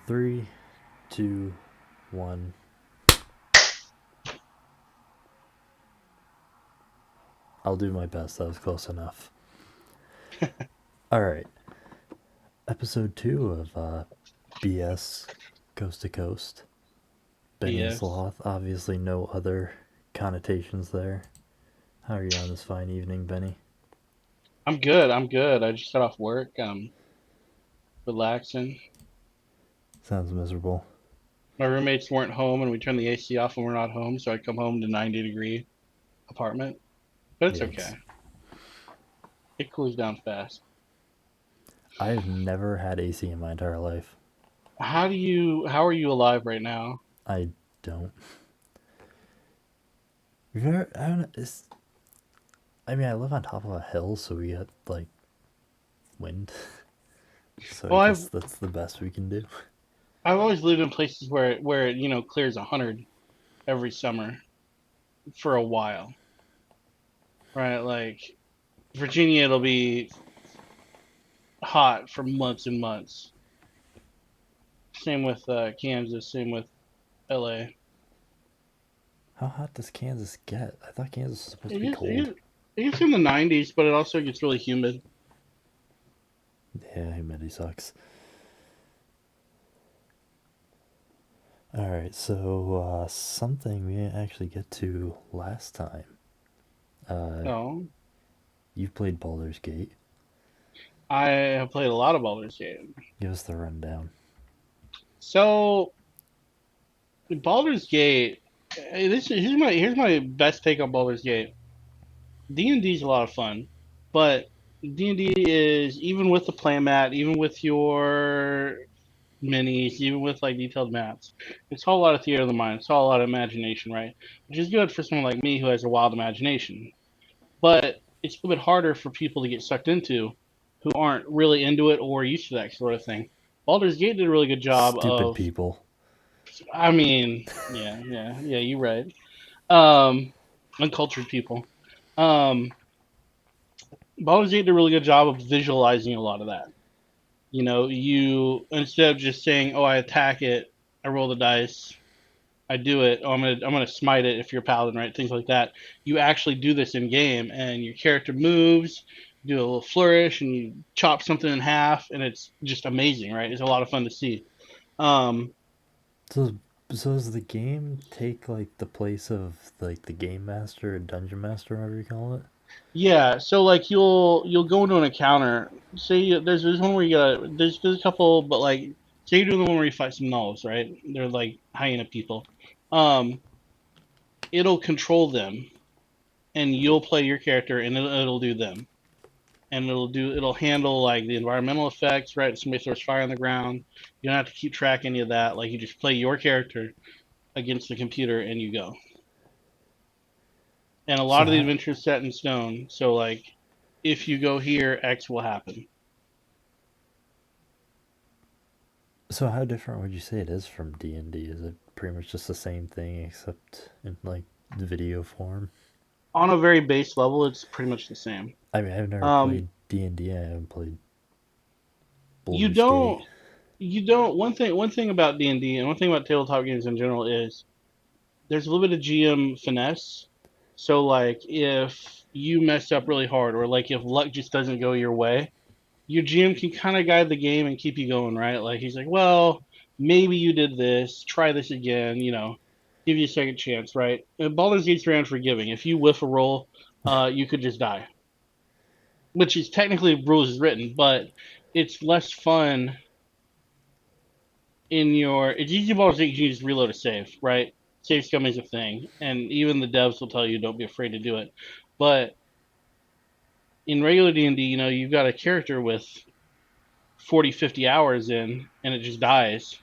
Three, two, one. I'll do my best. That was close enough. All right. Episode 2 of BS Coast to Coast. Benny Yes. Sloth. Obviously, no other connotations there. How are you on this fine evening, Benny? I'm good. I'm good. I just got off work. I'm relaxing. Sounds miserable. My roommates weren't home and we turned the AC off when we're not home, so I come home to 90-degree apartment. But it's Yikes. okay. It cools down fast. I've never had AC in my entire life. How are you alive right now? I don't. You've never, I don't. I mean, I live on top of a hill, so we get like wind. So I Well, guess that's the best we can do. I've always lived in places where it, clears 100 every summer for a while. Right? Like Virginia it'll be hot for months and months. Same with Kansas, same with LA. How hot does Kansas get? I thought Kansas was supposed It to be gets, it cold. gets, it gets in the 90s, but it also gets really humid. Yeah, humidity sucks. All right, so something we didn't actually get to last time. Uh, Oh, you played Baldur's Gate. I have played a lot of Baldur's Gate. Give us the rundown. So Baldur's Gate, here's my best take on Baldur's Gate. D&D is a lot of fun, but D&D is even with the playmat, even with your minis, even with like detailed maps, it's all a lot of theater of the mind. It's all a lot of imagination, right? Which is good for someone like me who has a wild imagination. But it's a little bit harder for people to get sucked into who aren't really into it or used to that sort of thing. Baldur's Gate did a really good job Stupid of, people. I mean, yeah, you're right. Um, Uncultured people. Um, Baldur's Gate did a really good job of visualizing a lot of that. You instead of just saying, "Oh, I attack it, I roll the dice, I do it. Oh, I'm gonna smite it if you're a paladin, right? Things like that. You actually do this in game, and your character moves, do a little flourish, and you chop something in half, and it's just amazing, right? It's a lot of fun to see. Um, So, so does the game take like the place of like the game master or dungeon master, whatever you call it? yeah. So like you'll go into an encounter. There's one where you got there's a couple, but like say you're doing the one where you fight some gnolls, right? They're like hyena people. Um, it'll control them, and you'll play your character, and it'll do them. And it'll handle like the environmental effects, right? If somebody throws fire on the ground, you don't have to keep track of any of that. Like you just play your character against the computer and you go. And a So lot of the how adventures set in stone. So like if you go here, X will happen. so how different would you say it is from D&D? Is it pretty much just the same thing except in like video form? On a very base level, it's pretty much the same. I mean, I've never Um, played D&D. I haven't played you Baldur's Gate. don't you don't one thing about D&D and one thing about tabletop games in general is there's a little bit of GM finesse. So like if you mess up really hard or like if luck just doesn't go your way, your GM can kind of guide the game and keep you going, right? Like he's like, well, maybe you did this, try this again, give you a second chance, right? And Baldur's Gate's very unforgiving. If you whiff a roll, you could just die, which is technically rules is written, but it's less fun in your. It's easy Baldur's Gate. You can just reload a save, right? Save scum is a thing, and even the devs will tell you don't be afraid to do it. But in regular D&D, you've got a character with 40, 50 hours in and it just dies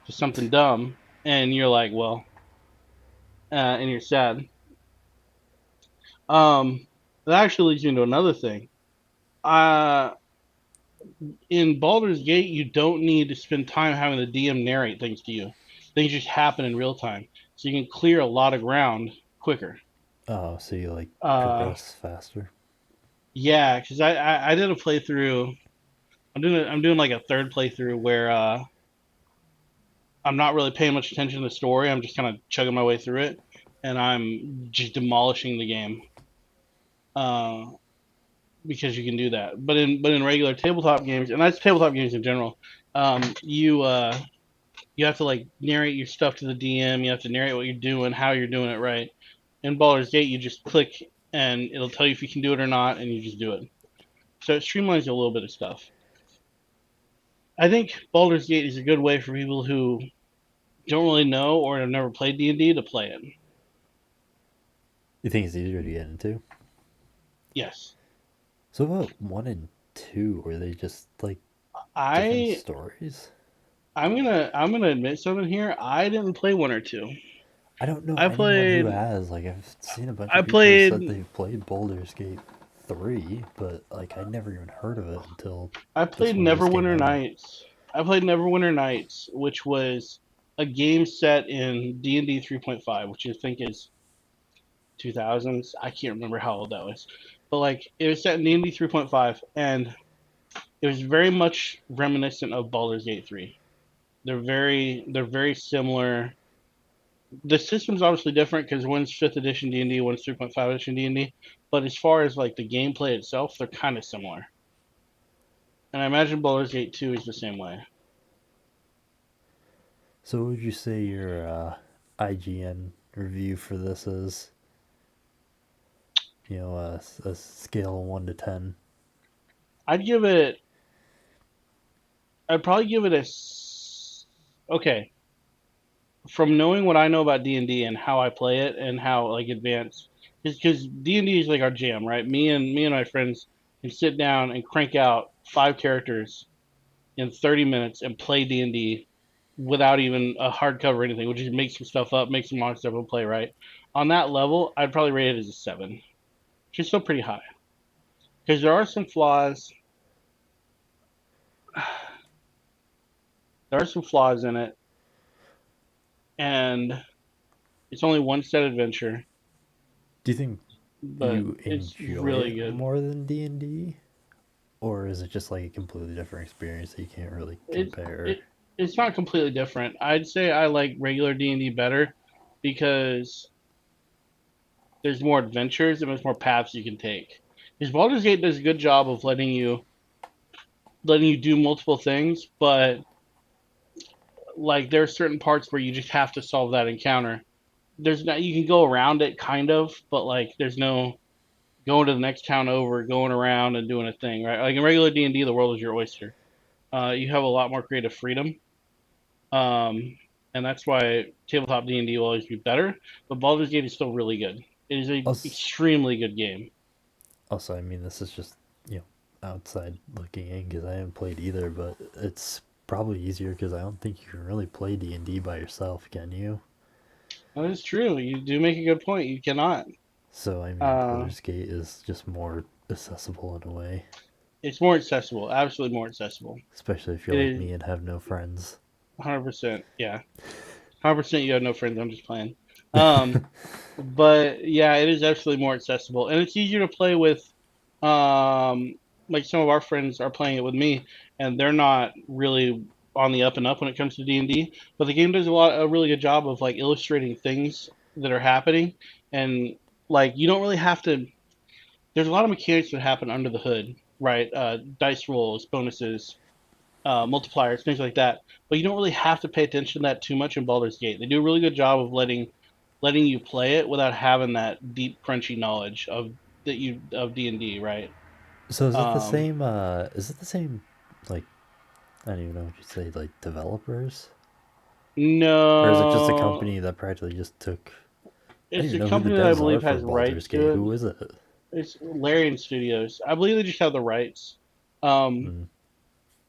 to something dumb and you're like, well, and you're sad. Um, that actually leads me into another thing. Uh, in Baldur's Gate, you don't need to spend time having the DM narrate things to you. Things just happen in real time, so you can clear a lot of ground quicker. Oh, so you like Uh, progress faster? yeah, because I did a playthrough. I'm doing like a third playthrough where I'm not really paying much attention to the story. I'm just kind of chugging my way through it, and I'm just demolishing the game. Uh, because you can do that. But in regular tabletop games, and that's tabletop games in general, you have to like narrate your stuff to the DM. You have to narrate what you're doing, how you're doing it right. In Baldur's Gate, you just click and it'll tell you if you can do it or not, and you just do it. So it streamlines a little bit of stuff. I think Baldur's Gate is a good way for people who don't really know or have never played D&D to play it. You think it's easier to get into? Yes, So about one and two, were they just like different I stories? I'm gonna admit something here. I didn't play one or two. I don't know I anyone who played has. Like I've seen a bunch I of people who said played they've played Baldur's Gate 3, but like I never even heard of it until I this played one just came Neverwinter out. Nights. I played Neverwinter Nights, which was a game set in D&D 3.5, which I think is 2000s. I can't remember how old that was. But like it was set in D&D 3.5 and it was very much reminiscent of Baldur's Gate 3. They're very similar. The system's obviously different because one's 5th edition D&D, one's 3.5 edition D&D, but as far as like the gameplay itself, they're kind of similar. And I imagine Baldur's Gate 2 is the same way. So what would you say your IGN review for this is? You know, a scale of 1 to 10. I'd give it I'd probably give it okay. From knowing what I know about D&D and how I play it and how like advanced, because D&D is like our jam, right? Me and my friends can sit down and crank out 5 characters in 30 minutes and play D&D without even a hardcover or anything. We just make some stuff up, make some monster stuff and play, right? On that level, I'd probably rate it as a 7, which is still pretty high because there are some flaws. There are some flaws in it, and it's only one set adventure, Do you think but you it's enjoy really it good. more than D&D, or is it just like a completely different experience that you can't really It, compare? it it's not completely different. I'd say I like regular D&D better because there's more adventures and there's more paths you can take. Because Baldur's Gate does a good job of letting you do multiple things, but like there are certain parts where you just have to solve that encounter. There's not You can go around it kind of, but like there's no going to the next town over, going around and doing a thing, right? Like in regular D&D, the world is your oyster. You have a lot more creative freedom, um, and that's why tabletop D&D will always be better. But Baldur's Gate is still really good. It is a Also, extremely good game. also, I mean, this is just outside looking in because I haven't played either, but it's probably easier because I don't think you can really play D&D by yourself, can you? That is true. You do make a good point. You cannot. So I mean, Uh, Baldur's Gate is just more accessible in a way, it's more accessible. Absolutely more accessible. especially if you're It like is me and have no friends. 100%. Yeah, 100%. You have no friends. I'm just playing. Um, but yeah, it is absolutely more accessible, and it's easier to play with. Um, like some of our friends are playing it with me, and they're not really on the up and up when it comes to D&D. But the game does a really good job of like illustrating things that are happening, and like you don't really have to. There's a lot of mechanics that happen under the hood, right? Dice rolls, bonuses, multipliers, things like that. But you don't really have to pay attention to that too much in Baldur's Gate. They do a really good job of letting you play it without having that deep, crunchy knowledge of D&D, right? So is it the Um, same? Is it the same? Like I don't even know what you say. Like developers, or is it just a no, company that practically just took? I don't it's even a know who the company that I devs are believe for has Baldur's rights to Gate. it. Who is it? It's Larian Studios. I believe they just have the rights. Um, Hmm.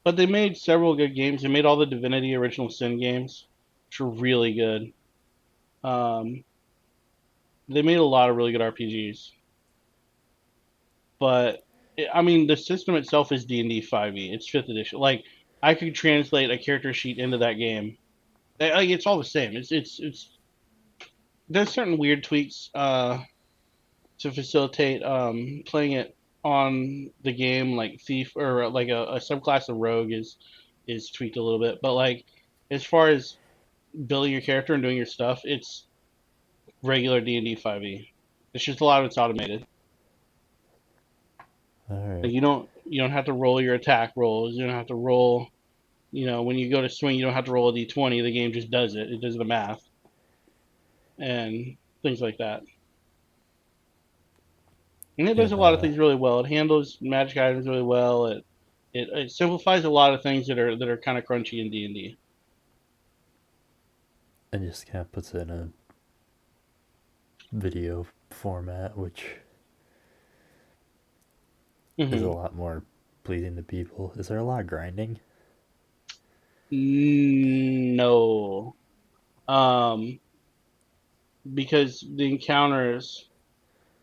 but they made several good games. They made all the Divinity Original Sin games, which were really good. Um, they made a lot of really good RPGs. But I mean, the system itself is D&D 5e. It's 5th edition. Like I could translate a character sheet into that game. Like it's all the same. It's there's certain weird tweaks to facilitate playing it on the game, like thief or like a subclass of rogue is tweaked a little bit. But like as far as building your character and doing your stuff, it's regular D&D 5e. It's just a lot of it's automated. All Like right. you don't have to roll your attack rolls. You don't have to roll. When you go to swing, you don't have to roll a d20. The game just does it. It does the math and things like that. And it does And a lot of things really well. It handles magic items really well. It simplifies a lot of things that are kind of crunchy in D&D. and just kind of puts it in a video format, which is a Mm-hmm. lot more pleasing to people. Is there a lot of grinding? No, um, because the encounters,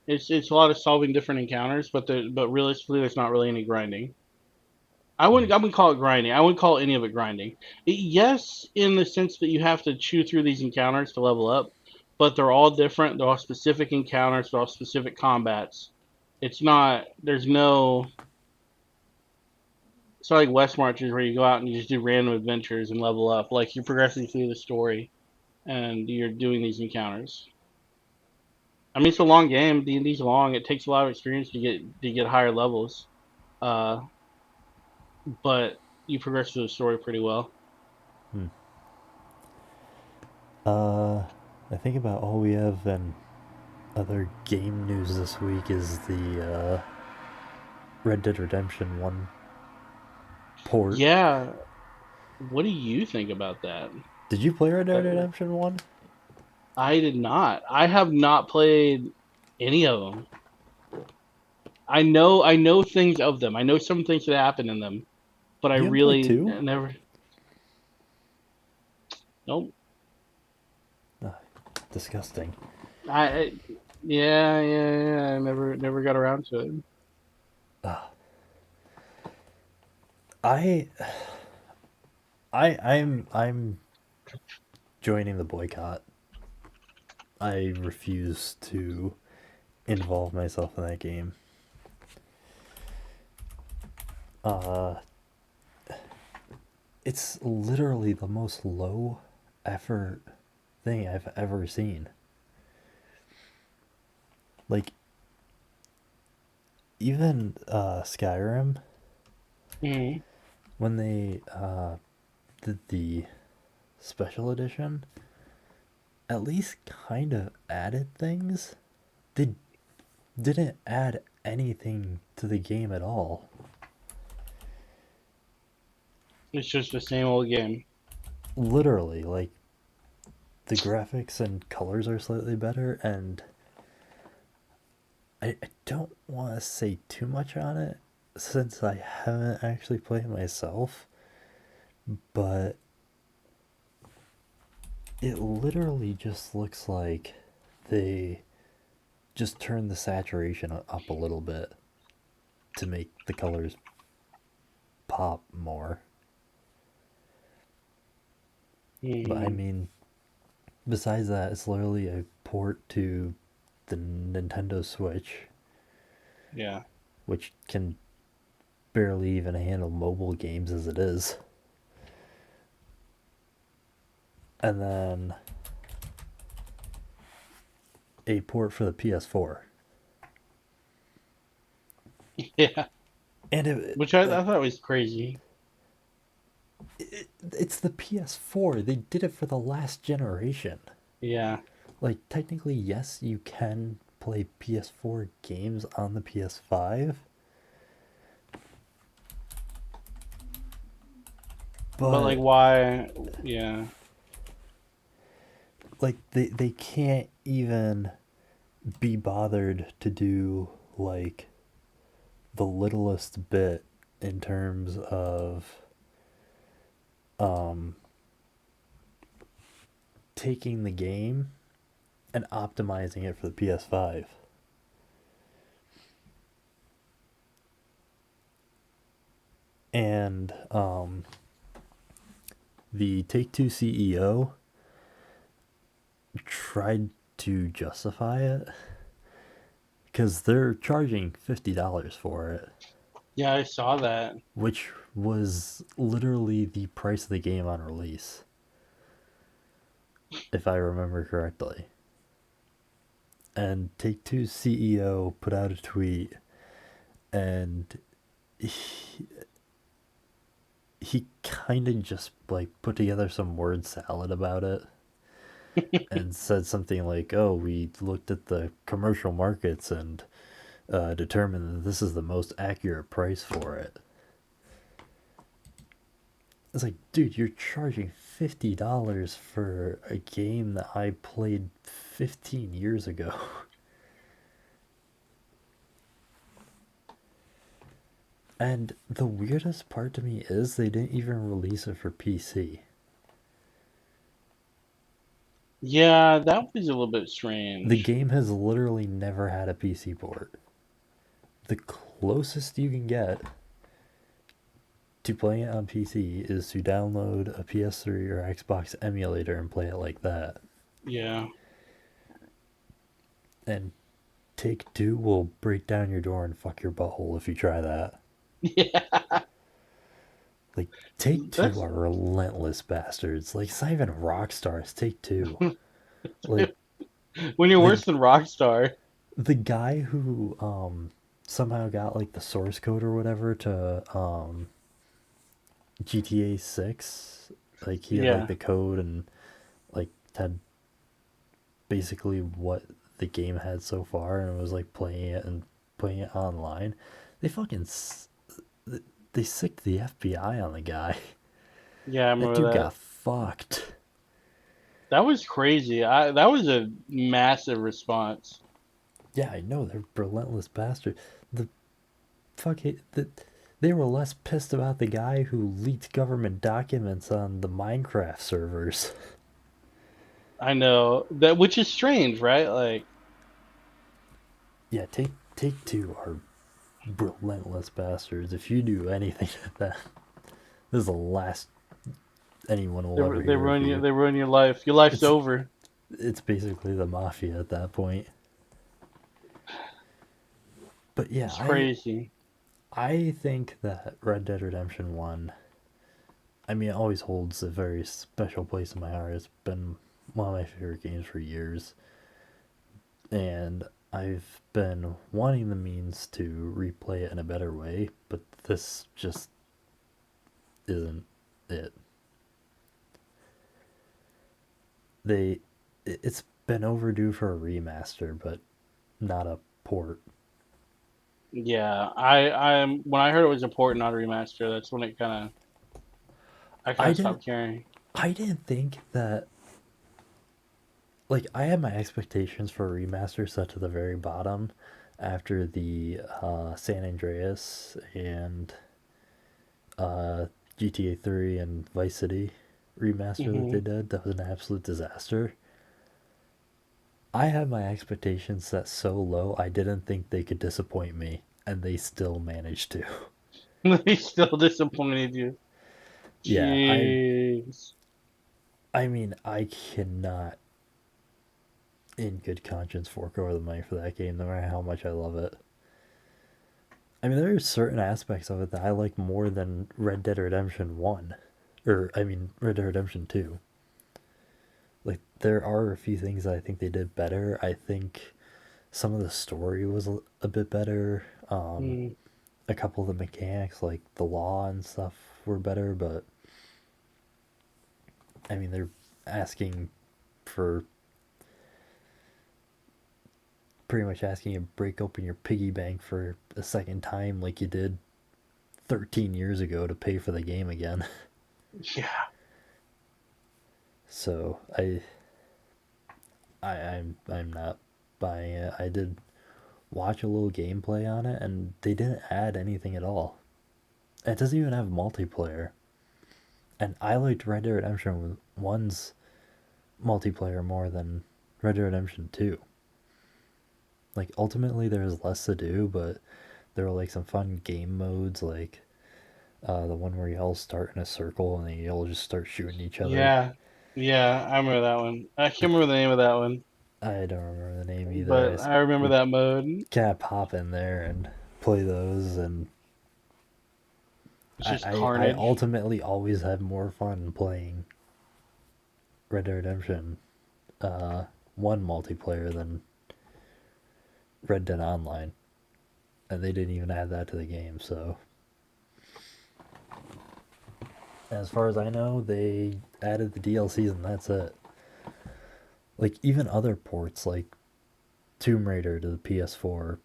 it's a lot of solving different encounters, but realistically, there's not really any grinding. Hmm. I wouldn't call it grinding. I wouldn't call any of it grinding. Yes, in the sense that you have to chew through these encounters to level up, but they're all different. They're all specific encounters. They're all specific combats. It's not. There's no. It's not like West Marches where you go out and you just do random adventures and level up. Like you're progressing through the story and you're doing these encounters. I mean, it's a long game. D&D's long. It takes a lot of experience to get higher levels. Uh, but you progress through the story pretty well. Hmm. Uh, I think about all we have and other game news this week is the Red Dead Redemption 1 port. Yeah. What do you think about that? Did you play Red Dead Uh, Redemption 1? I did not. I have not played any of them. I know things of them. I know some things that happen in them, but I You haven't played really 2? never. Nope. Ah, disgusting. I yeah, yeah, yeah. I never got around to it. Ah, I I'm joining the boycott. I refuse to involve myself in that game. Uh, it's literally the most low effort thing I've ever seen. Like even Skyrim, Mhm. when they did the special edition, at least kind of added things. They didn't add anything to the game at all. It's just the same old game. Literally, like the graphics and colors are slightly better, and I don't want to say too much on it since I haven't actually played myself, but it literally just looks like they just turned the saturation up a little bit to make the colors pop more. But I Mhm. mean, besides that, it's literally a port to the Nintendo Switch, Yeah. which can barely even handle mobile games as it is. And then a port for the PS4. Yeah. And it Which I like thought was crazy. it's the PS4. They did it for the last generation. Yeah. Like technically yes, you can play PS4 games on the PS5, But like but why? Yeah. like they can't even be bothered to do like the littlest bit in terms of um taking the game and optimizing it for the PS5. And the Take Two CEO tried to justify it because they're charging $50 for it, Yeah, I saw that. which was literally the price of the game on release. if I remember correctly. And Take Two's CEO put out a tweet, and he kind of just like put together some word salad about it and said something like, "Oh, we looked at the commercial markets and determined that this is the most accurate price for it." It's like, dude, you're charging $50 for a game that I played 15 years ago. And the weirdest part to me is they didn't even release it for PC. Yeah, that was a little bit The strange. game has literally never had a PC port. The closest you can get to playing it on PC is to download a PS3 or Xbox emulator and play it like that. Yeah. And Take Two will break down your door and fuck your butthole if you try that. Yeah. Like, Take Two That's are relentless bastards. Like, it's not even Rockstar, it's Take Two. Like, when you're the worse than Rockstar. the guy who somehow got like the source code or whatever to GTA 6, like he had like Yeah. the code and like had basically what the game had so far and was like playing it and playing it online. They fucking they sicked the FBI on the guy. Yeah, I That remember dude that. got fucked. That was crazy. That was a massive response. Yeah, I know they're relentless bastards. The fuck it, they were less pissed about the guy who leaked government documents on the Minecraft servers. I know that, which is strange, right? Like, Yeah, take two are relentless bastards. If you do anything like that, this is the last anyone will ever they hear of ruin you. you. They ruin your life. Your life's It's over. it's basically the mafia at that point. But yeah, It's I crazy. I think that Red Dead Redemption 1, I mean, it always holds a very special place in my heart. It's been one of my favorite games for years. And I've been wanting the means to replay it in a better way, but this just isn't it. They it's been overdue for a remaster, but not a port. Yeah, I'm when I heard it was a port, not a remaster. That's when it I kind I of didn't stopped caring. I didn't think that, like, I had my expectations for a remaster set to the very bottom after the San Andreas and uh, GTA 3 and Vice City remaster that Hmm. they did. That was an absolute disaster. I had my expectations set so low, I didn't think they could disappoint me, and they still managed to. They still disappointed you. Yeah, Jeez. I mean, I cannot, in good conscience, fork over the money for that game, no matter how much I love it. I mean, there are certain aspects of it that I like more than Red Dead Redemption 1. Or, I mean, Red Dead Redemption 2. Like, there are a few things that I think they did better. I think some of the story was a bit better. Mm. A couple of the mechanics, like the law and stuff, were better, but I mean, they're asking for pretty much asking you to break open your piggy bank for a second time, like you did 13 years ago to pay for the game again. Yeah. So I'm not buying it. I did watch a little gameplay on it, and they didn't add anything at all. It doesn't even have multiplayer. And I liked Red Dead Redemption 1's multiplayer more than Red Dead Redemption 2. Like, ultimately, there's less to do, but there were like some fun game modes, like the one where you all start in a circle and then you all just start shooting each other. Yeah. Yeah, I remember that one. I can't Like, remember the name of that one, I don't remember the name either. but I remember We that mode. kind of pop in there and play those, and It's just I carnage. ultimately always have more fun playing Red Dead Redemption uh, one multiplayer than Red Dead Online, and they didn't even add that to the game. So, as far as I know, they added the DLCs and that's it. Like even other ports, like Tomb Raider to the PS4,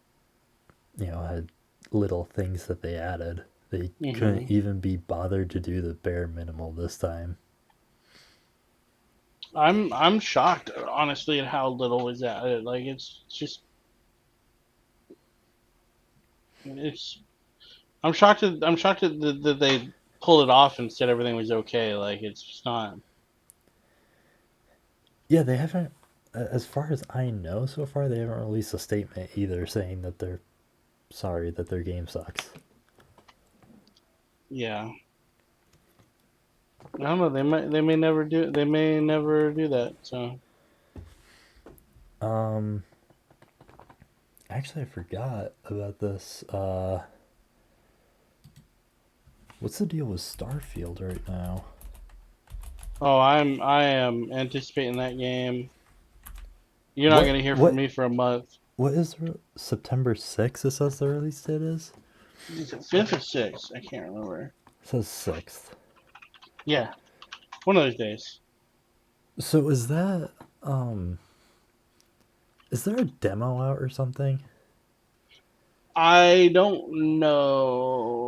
had little things that they added. They couldn't Hmm. even be bothered to do the bare minimal this time. I'm shocked, honestly, at how little is added. Like it's I'm shocked that they pulled it off and said everything was okay. Like it's just not. Yeah, they haven't, as far as I know so far, they haven't released a statement either saying that they're sorry that their game sucks. Yeah, I don't know. They may never do that. So Um, Actually, I forgot about this. What's the deal with Starfield right now? I am anticipating that game. You're not What gonna hear from what me for a month. what is September 6th? It says the release date is. Is it fifth or sixth? I can't remember. It says 6th. Yeah, one of those days. So um is there a demo out or something? I don't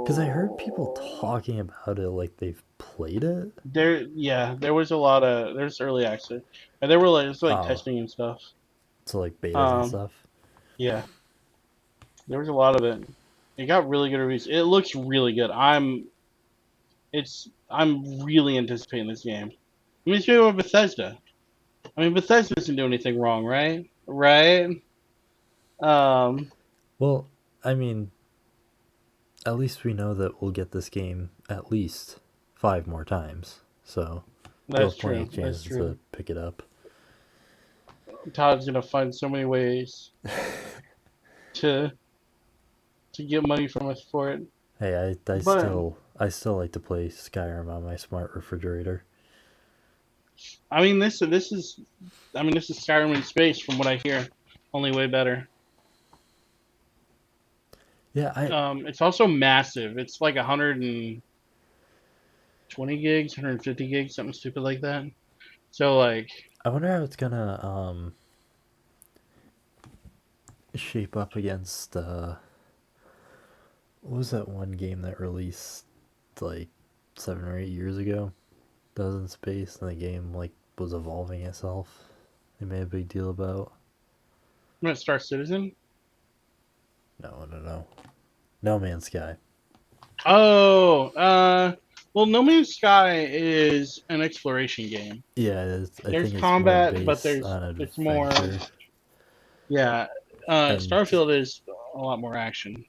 Because I heard people know. talking about it like they've played it. There was a lot of there's early access, and there were like it's like Oh, testing and stuff. so like betas and Um, stuff. yeah, there was a lot of it. It got really good reviews. It looks really good. I'm really anticipating this game. I mean, it's made by Bethesda. I mean, Bethesda doesn't do anything wrong, right? Right? Um, Well, I mean, at least we know that we'll get this game at least 5 more times. So we'll that's have plenty true. of That's chances true. to pick it up. Todd's gonna find so many ways to get money from us for it. Hey, But I still like to play Skyrim on my smart refrigerator. I mean, this is Skyrim in space, from what I hear. Only way better. Yeah, It's also massive. It's like 120 gigs, 150 gigs, something stupid like that. So like, I wonder how it's gonna shape up against what was that one game that released like 7 or 8 years ago? That was in space and the game like was evolving itself. They made a big deal about. I'm gonna Star Citizen. No, no, no. No Man's Sky. Oh, well, No Man's Sky is an exploration game. Yeah, I There's think it's more combat, but based on it's more, adventure. yeah. And Starfield is a lot more action.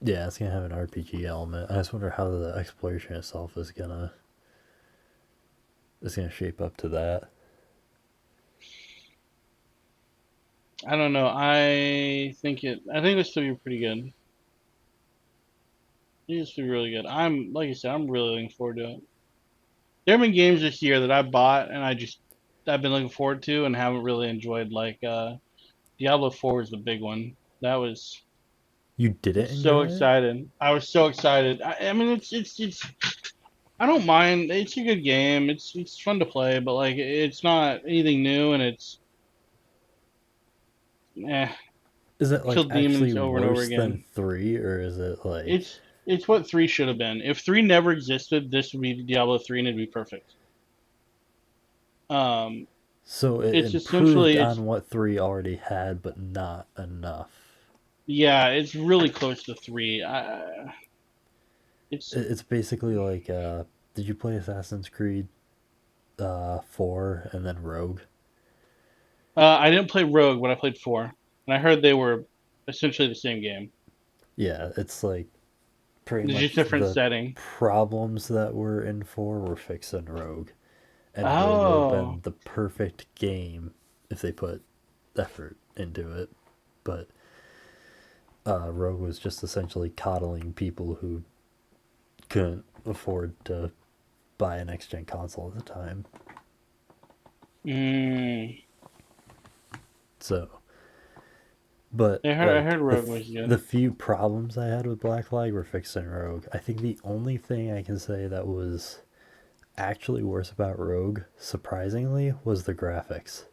yeah, it's gonna have an RPG element. I just wonder how the exploration itself is gonna shape up to that. I don't know. I think this will be pretty good. I think this will be really good. Like I said, I'm really looking forward to it. There have been games this year that I bought and I've been looking forward to and haven't really enjoyed. Like Diablo 4 is the big one. That was You didn't so enjoy it? excited. I was so excited. I mean, it's. I don't mind. It's a good game. It's fun to play, but like it's not anything new, and it's eh. Is it like Kill actually demons over and over worse than again. 3 or is it like It's what 3 should have been. If 3 never existed, this would be Diablo 3, and it'd be perfect. Um, so it it's improved essentially it's on what 3 already had but not enough? yeah, it's really close to 3. It's It's basically like did you play Assassin's Creed 4 and then Rogue? I didn't play Rogue, but I played 4, and I heard they were essentially the same game. Yeah, it's like pretty It's just much different the setting. problems that were in 4 were fixed in Rogue. And Rogue would have Oh, been the perfect game if they put effort into it. But Rogue was just essentially coddling people who couldn't afford to buy a next gen console at the time. mm. So, but I like heard Rogue was the good. few problems I had with Black Flag were fixed in Rogue. I think the only thing I can say that was actually worse about Rogue, surprisingly, was the graphics.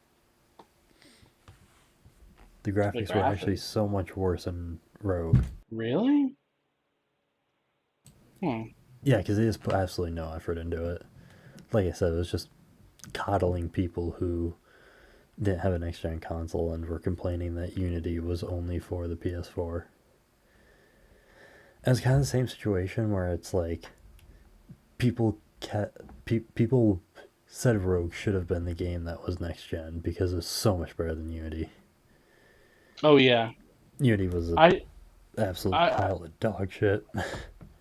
The The graphics were actually graphics. so much worse in Rogue. Really? Hmm. Yeah, because they just put absolutely no effort into it. Like I said, it was just coddling people who didn't have a next gen console and were complaining that Unity was only for the PS4. And it's kind of the same situation where it's like people people said Rogue should have been the game that was next gen because it's so much better than Unity. Oh yeah. Unity was an I absolute I pile of dog shit.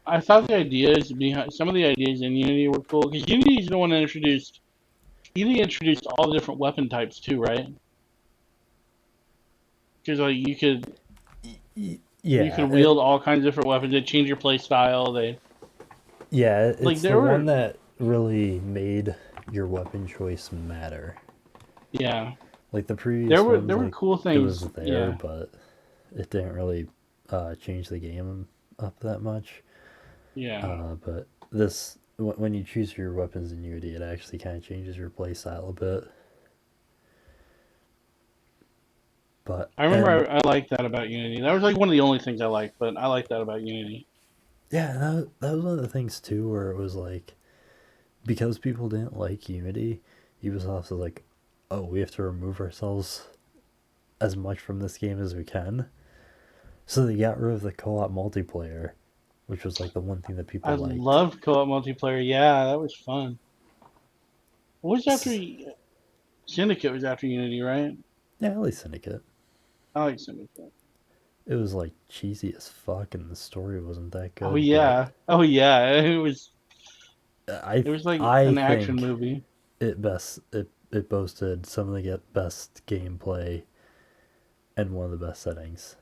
I thought the ideas behind some of the ideas in Unity were cool because Unity is the one that introduced. Unity introduced all the different weapon types too, right? Because like you Yeah, could wield all kinds of different weapons. They change your play style. They yeah, like it's the there one were that really made your weapon choice matter. yeah Like the previous ones, there were like cool it was things. there, Yeah, but it didn't really change the game up that much. yeah. But this, when you choose your weapons in Unity, it actually kind of changes your play style a bit. But I remember and I liked that about Unity. That was like one of the only things I liked, but I liked that about Unity. yeah, that was one of the things too, where it was like because people didn't like Unity, Ubisoft was like, oh, we have to remove ourselves as much from this game as we can. So they got rid of the co-op multiplayer, which was like the one thing that people I liked. loved co-op multiplayer. Yeah, that was fun. What was after Syndicate was after Unity, right? Yeah, at least Syndicate. I like Syndicate. It was like cheesy as fuck, and the story wasn't that Oh good. But yeah, oh yeah. I It was like I an action think movie. it boasted some of the best gameplay and one of the best settings.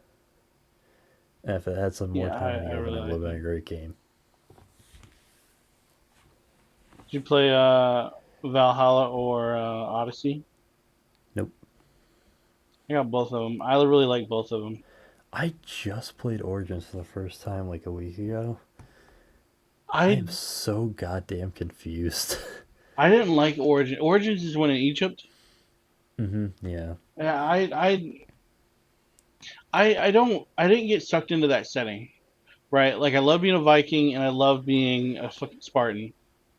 And if it had some more Yeah, time in the I oven, really it would have liked been it. a great game. Did you play Valhalla or Odyssey? Nope. I got both of them. I really like both of them. I just played Origins for the first time like a week ago. I I am so goddamn confused. I didn't like Origin. Origins is one in Egypt. Yeah. Yeah, I didn't get sucked into that setting, right? Like I love being a Viking and I love being a fucking Spartan,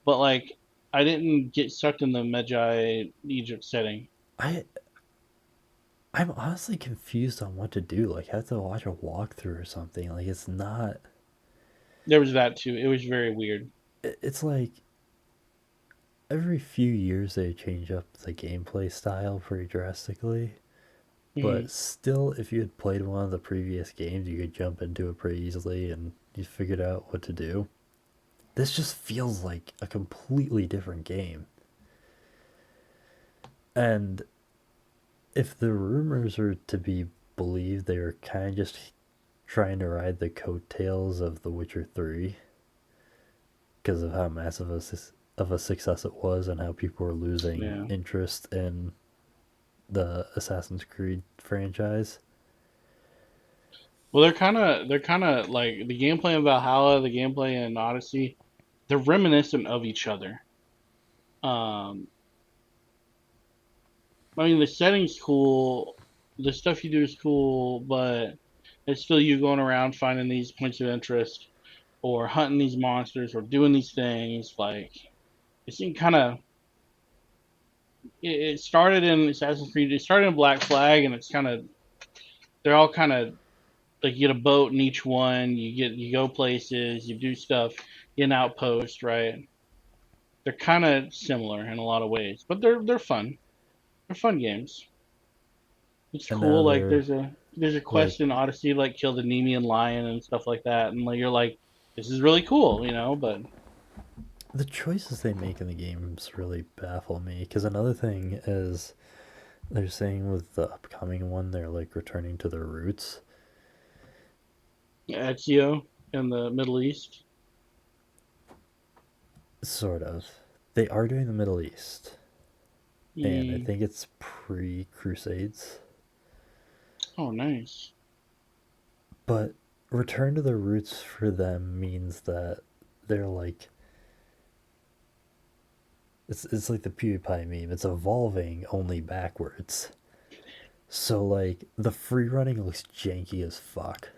but like I didn't get sucked in the Medjay Egypt setting. I I'm honestly confused on what to do. Like, I have to watch a walkthrough or something. Like, it's not. There was that too. It was very weird. It's like every few years they change up the gameplay style pretty drastically. Hmm. But still, if you had played one of the previous games, you could jump into it pretty easily and you figured out what to do. This just feels like a completely different game. And if the rumors are to be believed, they were kind of just trying to ride the coattails of The Witcher 3 because of how massive of a success it was and how people were losing Yeah. interest in the Assassin's Creed franchise. Well, they're kind of like the gameplay in Valhalla, the gameplay in Odyssey. They're reminiscent of each other. Um, I mean, the setting's cool, the stuff you do is cool, but it's still you going around finding these points of interest or hunting these monsters or doing these things. Like it seemed kind of. It started in Assassin's Creed. It started in Black Flag, and it's kind of they're all kind of like you get a boat in each one. You go places, you do stuff in outpost, right? They're kind of similar in a lot of ways, but they're fun. They're fun games. It's And now cool. Like they're there's a like quest in Odyssey like kill the Nemean lion and stuff like that, and like you're like this is really cool, you know. But the choices they make in the games really baffle me. Because another thing is they're saying with the upcoming one, they're like returning to their roots, Ezio in the Middle East. sort of. They are doing the Middle East, and I Mm, think it's pre Crusades. Oh, nice. But return to the roots for them means that they're like it's like the PewDiePie meme. It's evolving only backwards. So like the free running looks janky as fuck.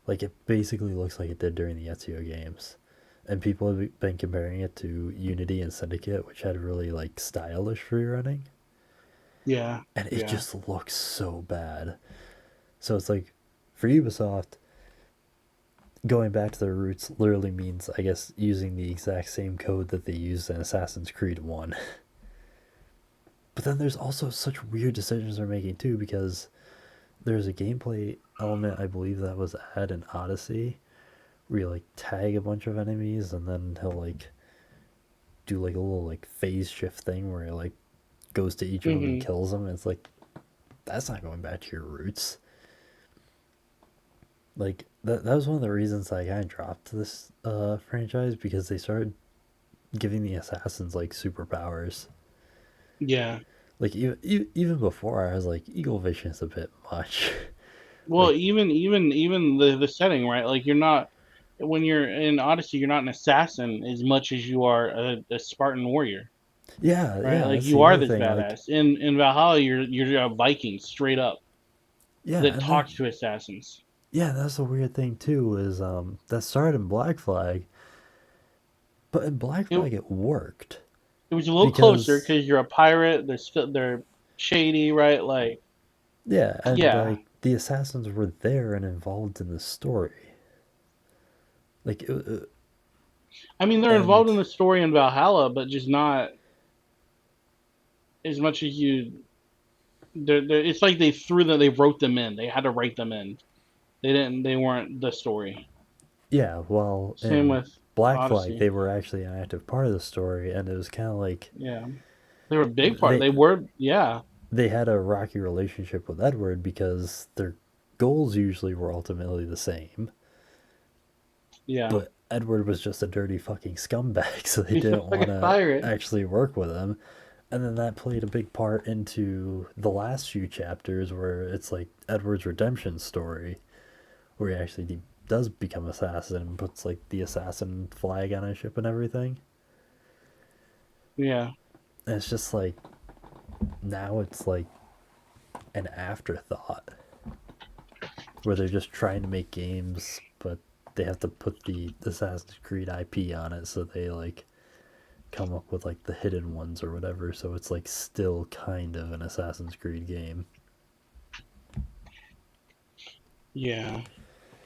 Like it basically looks like it did during the Ezio games. And people have been comparing it to Unity and Syndicate, which had really like stylish free running. Yeah, And it yeah, just looks so bad. So it's like for Ubisoft, going back to their roots literally means, I guess, using the exact same code that they used in Assassin's Creed 1. But then there's also such weird decisions they're making too, because there's a gameplay element I believe that was added in Odyssey where you like tag a bunch of enemies and then he'll like do like a little like phase shift thing where he like goes to each of them and hmm kills them. And it's like that's not going back to your roots. Like that was one of the reasons I kind of dropped this franchise because they started giving the assassins like superpowers. yeah. Like even before I was like Eagle Vision is a bit much. Well, Like even the setting, right? Like you're not when you're in Odyssey, you're not an assassin as much as you are a Spartan warrior, yeah, right? yeah, Like that's you the are other this thing. Like badass. In Valhalla, you're a Viking straight up yeah, that and talks then to assassins. yeah, that's the weird thing too is that started in Black Flag, but in Black It Flag it worked it was a little closer because because you're a pirate. They're shady, right? Like yeah, and yeah. like the assassins were there and involved in the story. Like I mean, they're and involved in the story in Valhalla, but just not as much as you. It's like they threw them. They wrote them in. They had to write them in. They didn't. They weren't the story. yeah, well, Same in with Black Flag Odyssey. they were actually an active part of the story, and it was kind of like Yeah, they were a big part. they They were. Yeah, they had a rocky relationship with Edward because their goals usually were ultimately the same. yeah. But Edward was just a dirty fucking scumbag, so they He's a didn't want fucking to pirate. actually work with him. And then that played a big part into the last few chapters where it's like Edward's redemption story, where he actually does become assassin and puts like the assassin flag on his ship and everything. Yeah, And it's just like now it's like an afterthought where they're just trying to make games, but they have to put the Assassin's Creed IP on it, so they like come up with like the hidden ones or whatever. So it's like still kind of an Assassin's Creed game. yeah.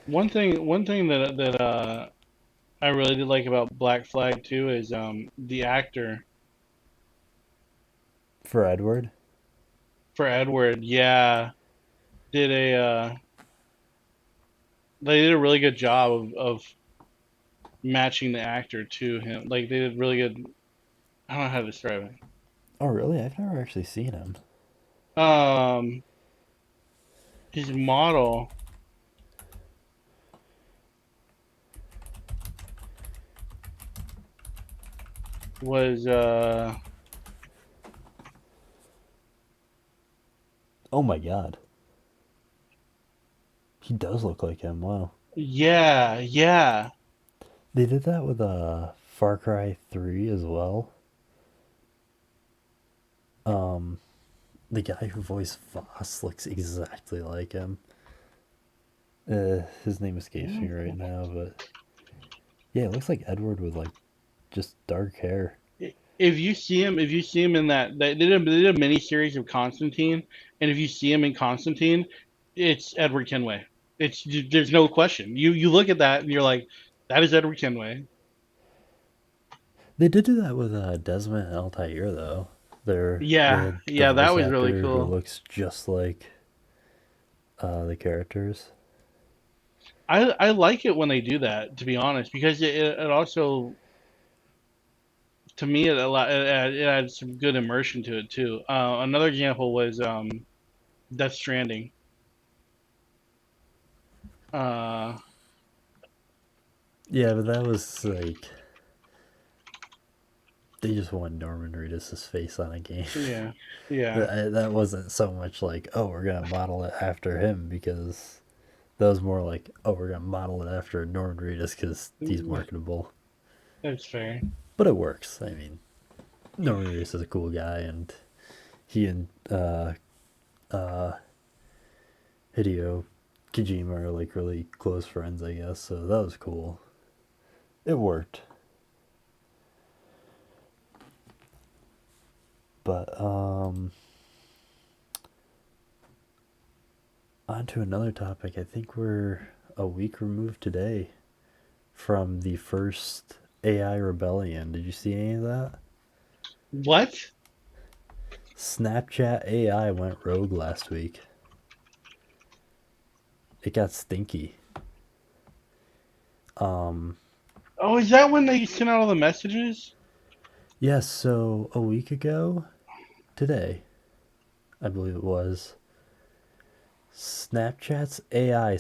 One thing that I really did like about Black Flag too is the actor For Edward, for Edward. Yeah, did a they did a really good job of matching the actor to him. Like they did really good. I don't know how to describe oh really? I've never actually seen him. it. His model was Oh my god, he does look like him. Wow, yeah, yeah. they did that with Far Cry 3 as well. Um, the guy who voiced Voss looks exactly like him. His name escapes me right now, but yeah, it looks like Edward with like just dark hair. If you see him in that, they did a mini series of Constantine, and if you see him in Constantine, it's Edward Kenway. It's there's no question. You look at that and you're like, that is Edward Kenway. They did do that with Desmond and Altair though. They Yeah, had the yeah, that voice was really actor who cool. looks just like the characters. I like it when they do that, to be honest, because it also to me it adds some good immersion to it too. Another example was Death Stranding. Uh, Yeah, but that was like they just wanted Norman Reedus' face on a game. Yeah, yeah. That wasn't so much like, oh, we're gonna model it after him, because that was more like, oh, we're gonna model it after Norman Reedus because he's marketable. That's fair. But it works. I mean, Norman Reedus is a cool guy, and he and uh, Hideo Kojima are like really close friends, I guess. So that was cool. It worked. But on to another topic. I think we're a week removed today from the first AI rebellion. Did you see any of that? What? Snapchat AI went rogue last week. It got stinky. Um, Oh, is that when they sent out all the messages? yes, so a week ago, today, I believe it was, Snapchat's AI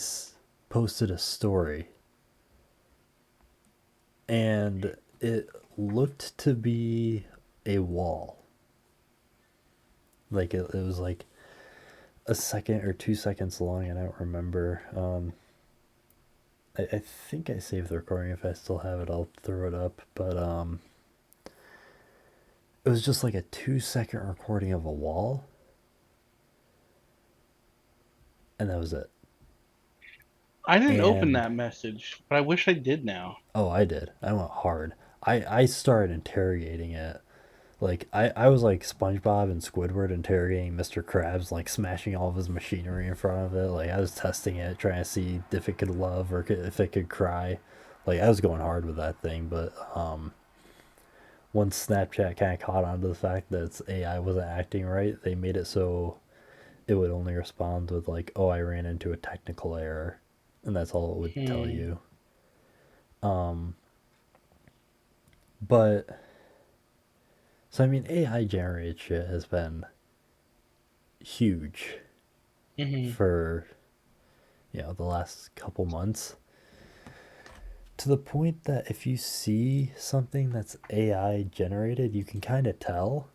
posted a story, and it looked to be a wall. Like it was like a second or 2 seconds long. I don't remember. I think I saved the recording. If I still have it, I'll throw it up. But it was just like a 2 second recording of a wall, and that was it. I didn't open And that message, but I wish I did now. oh, I did. I went hard. I started interrogating it. Like I was like SpongeBob and Squidward interrogating Mr. Krabs, like smashing all of his machinery in front of it. Like I was testing it, trying to see if it could love or if it could cry. Like I was going hard with that thing, but once Snapchat kind of caught on to the fact that its AI wasn't acting right, they made it so it would only respond with like, "Oh, I ran into a technical error," and that's all it would tell Hmm. you. Um, but so I mean, AI generated shit has been huge Hmm. for the last couple months, to the point that if you see something that's AI generated, you can kind of tell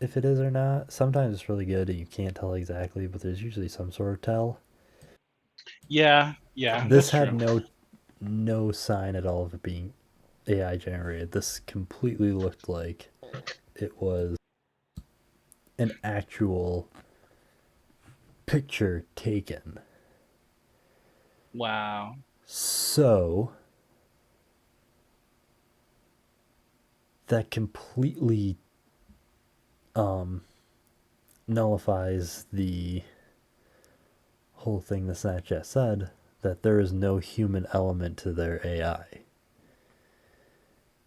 if it is or not. Sometimes it's really good and you can't tell exactly, but there's usually some sort of tell. Yeah, yeah, This that's had true. no sign at all of it being AI generated. This completely looked like it was an actual picture taken. Wow. So that completely um, nullifies the whole thing the Snapchat said, that there is no human element to their AI.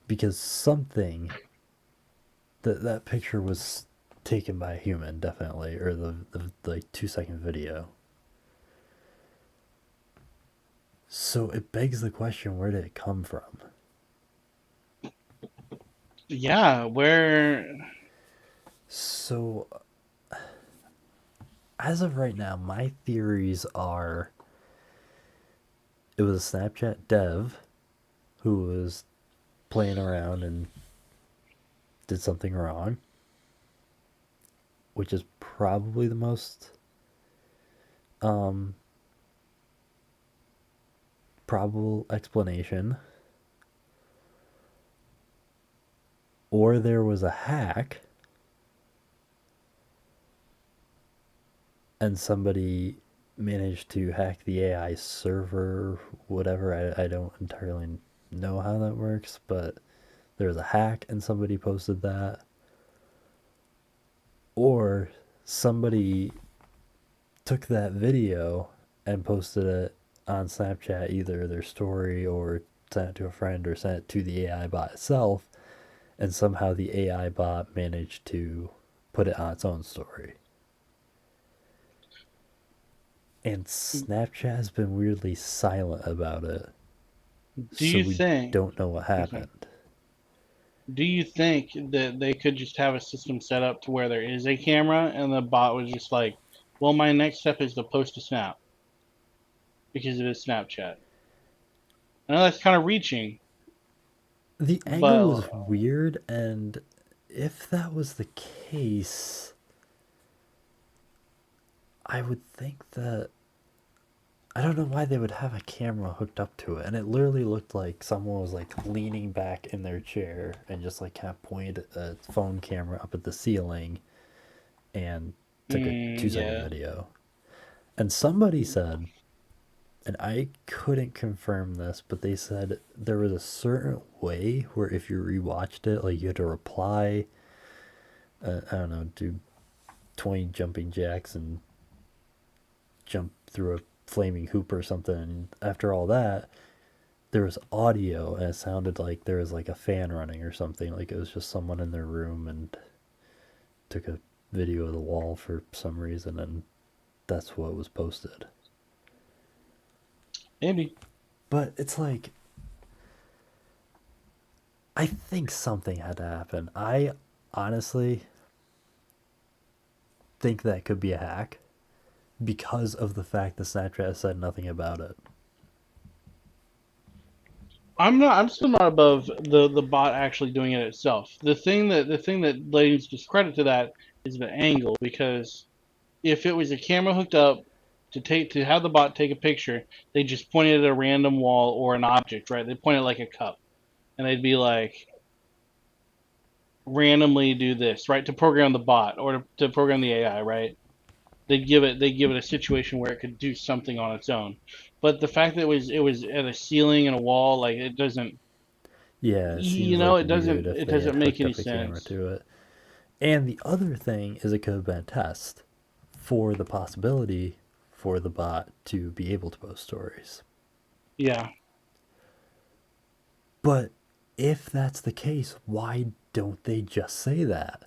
Because something that picture was taken by a human, definitely, or the like 2 second video. So it begs the question, where did it come from? Yeah, where? So as of right now, my theories are it was a Snapchat dev who was playing around and did something wrong, which is probably the most um, probable explanation. Or there was a hack and somebody managed to hack the AI server, whatever. I don't entirely know how that works, but there was a hack and somebody posted that. Or somebody took that video and posted it on Snapchat, either their story or sent it to a friend or sent it to the AI bot itself, and somehow the AI bot managed to put it on its own story. And Snapchat has been weirdly silent about it, Do so you we think? don't know what Okay. happened. Do you think that they could just have a system set up to where there is a camera and the bot was just like, well, my next step is to post a snap because it is Snapchat. I know that's kind of reaching, The angle was But weird, and if that was the case, I would think that I don't know why they would have a camera hooked up to it, and it literally looked like someone was like leaning back in their chair and just like kind of pointed a phone camera up at the ceiling and took a 2 second yeah, video. And somebody said, and I couldn't confirm this, but they said there was a certain way where if you rewatched it, like you had to reply, I don't know, do 20 jumping jacks and jump through a flaming hoop or something. And after all that, there was audio, and it sounded like there was like a fan running or something. Like it was just someone in their room and took a video of the wall for some reason, and that's what was posted. maybe. But it's like, I think something had to happen. I honestly think that could be a hack because of the fact that Snapchat said nothing about it. I'm not. I'm still not above the bot actually doing it itself. The thing that lends discredit to that is the angle, because if it was a camera hooked up to have the bot take a picture, they just pointed at a random wall or an object, right? They point it like a cup, and they'd be like, randomly do this, right? To program the bot or to program the AI, right? They give it a situation where it could do something on its own. But the fact that it was at a ceiling and a wall, like it doesn't, Yeah, it seems like it weird doesn't if it they doesn't had make hooked any up a camera sense. to it. And the other thing is it could have been a test for the possibility for the bot to be able to post stories. Yeah. But if that's the case, why don't they just say that?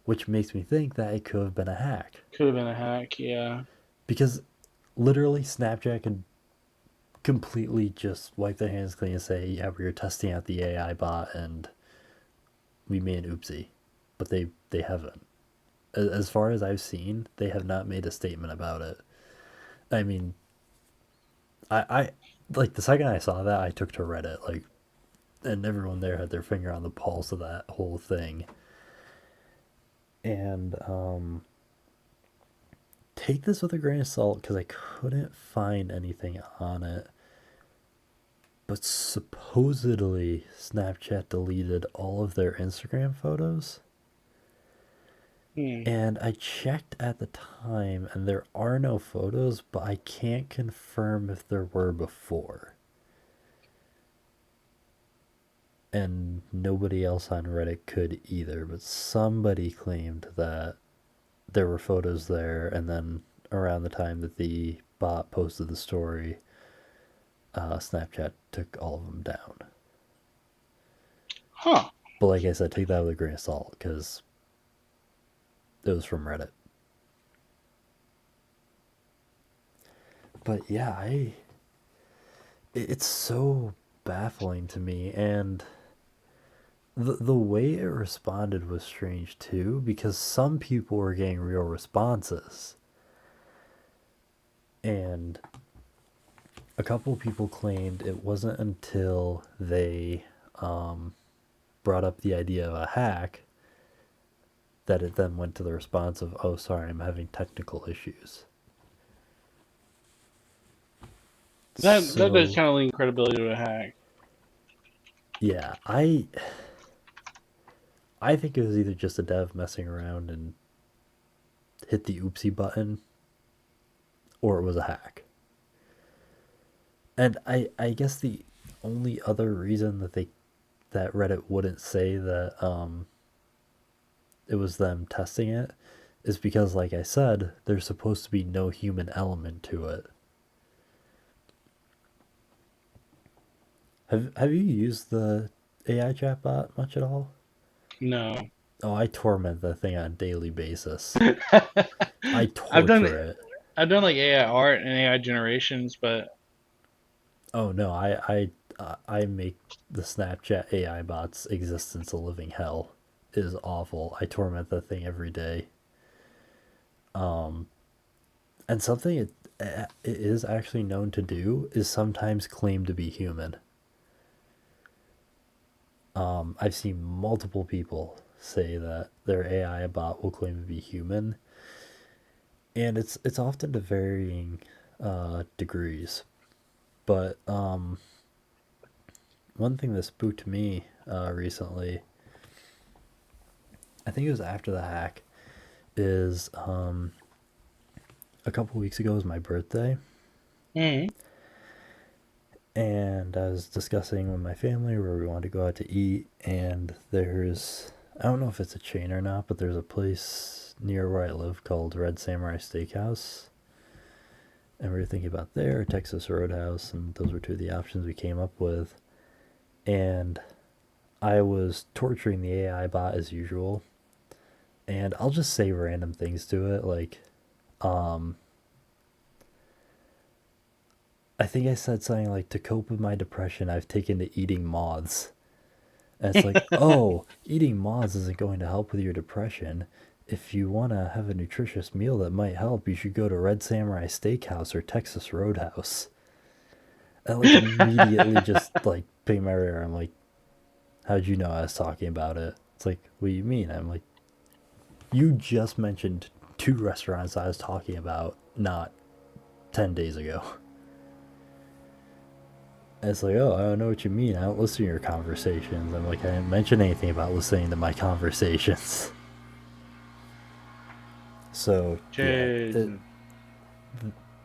Which makes me think that it could have been a hack. Could have been a hack, yeah. Because literally, Snapchat could completely just wipe their hands clean and say, yeah, we were testing out the AI bot and we made an oopsie. But they haven't. As far as I've seen, they have not made a statement about it. I mean, I like the second I saw that, I took to Reddit, like, and everyone there had their finger on the pulse of that whole thing. And take this with a grain of salt because I couldn't find anything on it. But supposedly, Snapchat deleted all of their Instagram photos. Hmm. And I checked at the time, and there are no photos, but I can't confirm if there were before. And nobody else on Reddit could either, but somebody claimed that there were photos there, and then around the time that the bot posted the story, Snapchat took all of them down. Huh. But like I said, take that with a grain of salt because it was from Reddit. But yeah, it's so baffling to me, and the way it responded was strange too because some people were getting real responses, and a couple people claimed it wasn't until they brought up the idea of a hack that it then went to the response of, oh, sorry, I'm having technical issues. That does So, kind of lend credibility to a hack. yeah, I think it was either just a dev messing around and hit the oopsie button, or it was a hack. And I guess the only other reason that Reddit wouldn't say that it was them testing it is because, like I said, there's supposed to be no human element to it. Have you used the AI chatbot much at all? No. Oh, I torment that thing on a daily basis. I I've done torture it. I've done like AI art and AI generations, but Oh no, I make the Snapchat AI bot's existence a living hell. It is awful. I torment that thing every day. And something it is actually known to do is sometimes claim to be human. I've seen multiple people say that their AI bot will claim to be human, and it's often to varying degrees. But one thing that spooked me recently, I think it was after the hack, is a couple weeks ago was my birthday, Mm. and I was discussing with my family where we wanted to go out to eat, and there's, I don't know if it's a chain or not, but there's a place near where I live called Red Samurai Steakhouse, and we were thinking about there, Texas Roadhouse, and those were two of the options we came up with. And I was torturing the AI bot as usual, and I'll just say random things to it, like, um, I think I said something like, to cope with my depression, I've taken to eating moths. And it's like, oh, eating moths isn't going to help with your depression. If you want to have a nutritious meal that might help, you should go to Red Samurai Steakhouse or Texas Roadhouse. I like immediately just like ping my rear. I'm like, how'd you know I was talking about it? It's like, what do you mean? I'm like, you just mentioned two restaurants I was talking about not 10 days ago. And it's like, oh, I don't know what you mean. I don't listen to your conversations. I'm like, I didn't mention anything about listening to my conversations. So, yeah, Jason.